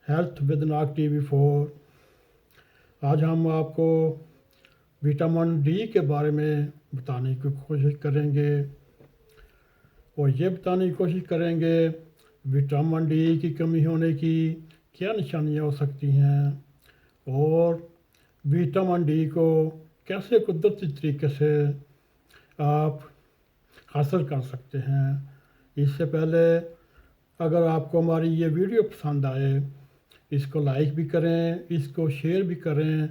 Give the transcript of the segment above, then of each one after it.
Health with Nag T V 4۔ آج ہم آپ کو وٹامن ڈی کے بارے میں بتانے کی کوشش کریں گے، اور یہ بتانے کی کوشش کریں گے وٹامن ڈی کی کمی ہونے کی کیا نشانیاں ہو سکتی ہیں، اور وٹامن ڈی کو کیسے قدرتی طریقے سے آپ حاصل کر سکتے ہیں۔ اس سے پہلے اگر آپ کو ہماری یہ ویڈیو پسند آئے، اس کو لائک بھی کریں، اس کو شیئر بھی کریں،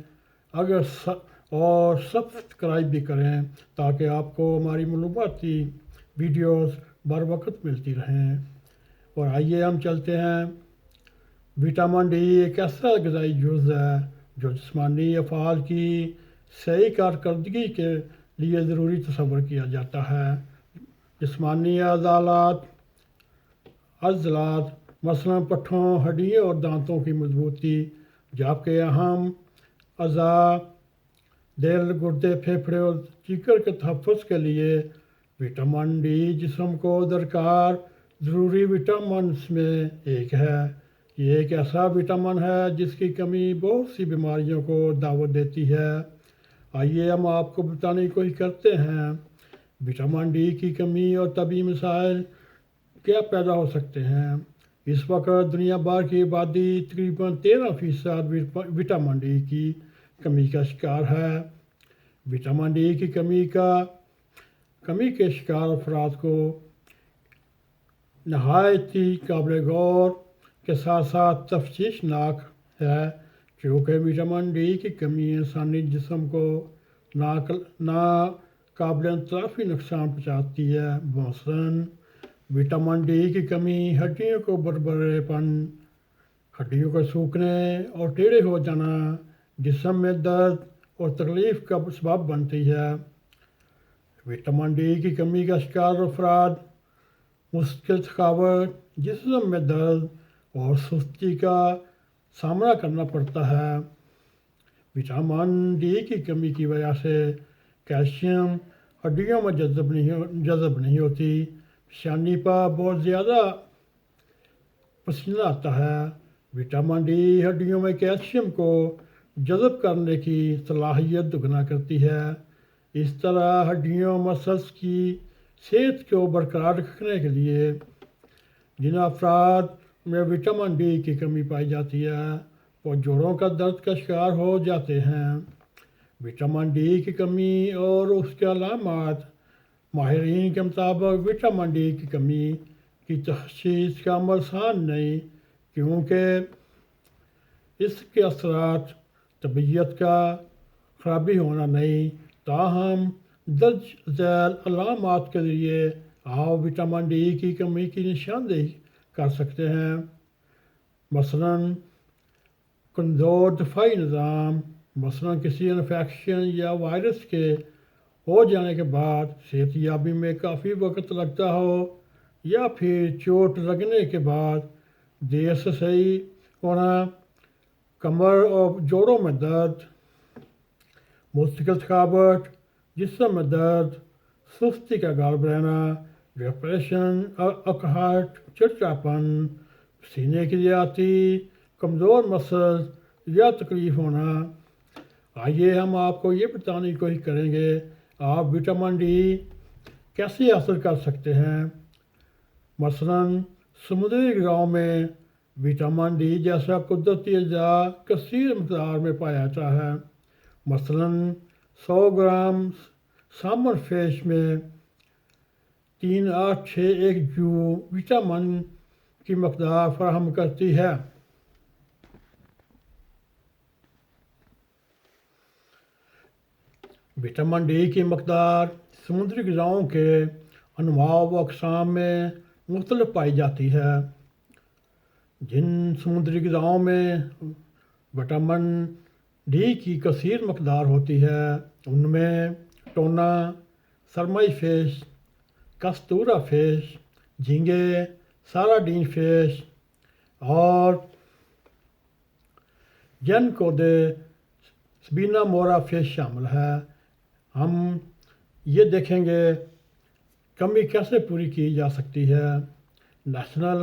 اور سبسکرائب بھی کریں تاکہ آپ کو ہماری معلوماتی ویڈیوز بر وقت ملتی رہیں۔ اور آئیے ہم چلتے ہیں۔ وٹامن ڈی ایک ایسا غذائی جز ہے جو جسمانی افعال کی صحیح کارکردگی کے لیے ضروری تصور کیا جاتا ہے۔ جسمانی عضلات مثلاً پٹھوں، ہڈیوں اور دانتوں کی مضبوطی، جبکہ اہم اعضاء دل، گردے، پھیپھڑے اور جگر کے تحفظ کے لیے وٹامن ڈی جسم کو درکار ضروری وٹامنز میں ایک ہے۔ یہ ایک ایسا وٹامن ہے جس کی کمی بہت سی بیماریوں کو دعوت دیتی ہے۔ آئیے ہم آپ کو بتانے کی کوشش کرتے ہیں وٹامن ڈی کی کمی اور طبی مسائل کیا پیدا ہو سکتے ہیں۔ اس وقت دنیا بھر کی آبادی تقریباً 13% وٹامن ڈی کی کمی کا شکار ہے۔ وٹامن ڈی کی کمی کے شکار افراد کو نہایت ہی قابل غور کے ساتھ ساتھ تشویشناک ہے، کیونکہ وٹامن ڈی کی کمی انسانی جسم کو ناقابل اعترافی نقصان پہنچاتی ہے۔ مثلاً وٹامن ڈی کی کمی ہڈیوں کو بربرے پن، ہڈیوں کے سوکھنے اور ٹیڑھے ہو جانا، جسم میں درد اور تکلیف کا سبب بنتی ہے۔ وٹامن ڈی کی کمی کا شکار افراد مستقل تھکاوٹ، جسم میں درد اور سستی کا سامنا کرنا پڑتا ہے۔ وٹامن ڈی کی کمی کی وجہ سے کیلشیم ہڈیوں میں جذب نہیں ہوتی، پیشانی پر بہت زیادہ پسینہ آتا ہے۔ وٹامن ڈی ہڈیوں میں کیلشیم کو جذب کرنے کی صلاحیت دگنا کرتی ہے۔ اس طرح ہڈیوں مسلز کی صحت کو برقرار رکھنے کے لیے جن افراد میں وٹامن ڈی کی کمی پائی جاتی ہے وہ جوڑوں کا درد کا شکار ہو جاتے ہیں۔ وٹامن ڈی کی کمی اور اس کے علامات۔ ماہرین کے مطابق وٹامن ڈی کی کمی کی تشخیص کا عمل آسان نہیں، کیونکہ اس کے اثرات طبیعت کا خرابی ہونا نہیں، تاہم درج ذیل علامات کے ذریعے آپ وٹامن ڈی کی کمی کی نشاندہی کر سکتے ہیں۔ مثلاً کمزور دفاعی نظام، مثلاً کسی انفیکشن یا وائرس کے ہو جانے کے بعد صحت یابی میں کافی وقت لگتا ہو، یا پھر چوٹ لگنے کے بعد دیر سے صحیح ہونا، کمر اور جوڑوں میں درد، مستقل تھکاوٹ، جسم میں درد، سستی کا غالب رہنا، ڈپریشن، اکہاٹ، چڑچڑاپن، پسینے کی زیادتی، کمزور مسلز یا تکلیف ہونا۔ آئیے ہم آپ کو یہ بتانے کی کوشش کریں گے آپ وٹامن ڈی کیسے حاصل کر سکتے ہیں۔ مثلاً سمندری غذاؤں میں وٹامن ڈی جیسا قدرتی اجزاء کثیر مقدار میں پایا جاتا ہے۔ مثلاً 100 گرام سالمن فش میں 3861 جو وٹامن کی مقدار فراہم کرتی ہے۔ وٹامن ڈی کی مقدار سمندری غذاؤں کے انواع و اقسام میں مختلف پائی جاتی ہے۔ جن سمندری غذاؤں میں وٹامن ڈی کی کثیر مقدار ہوتی ہے ان میں ٹونا، سرمئی فش، کستورا فش، جھینگے، سارڈین فش اور جینکودے سبینا مورا فش شامل ہے۔ ہم یہ دیکھیں گے کمی کیسے پوری کی جا سکتی ہے۔ نیشنل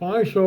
500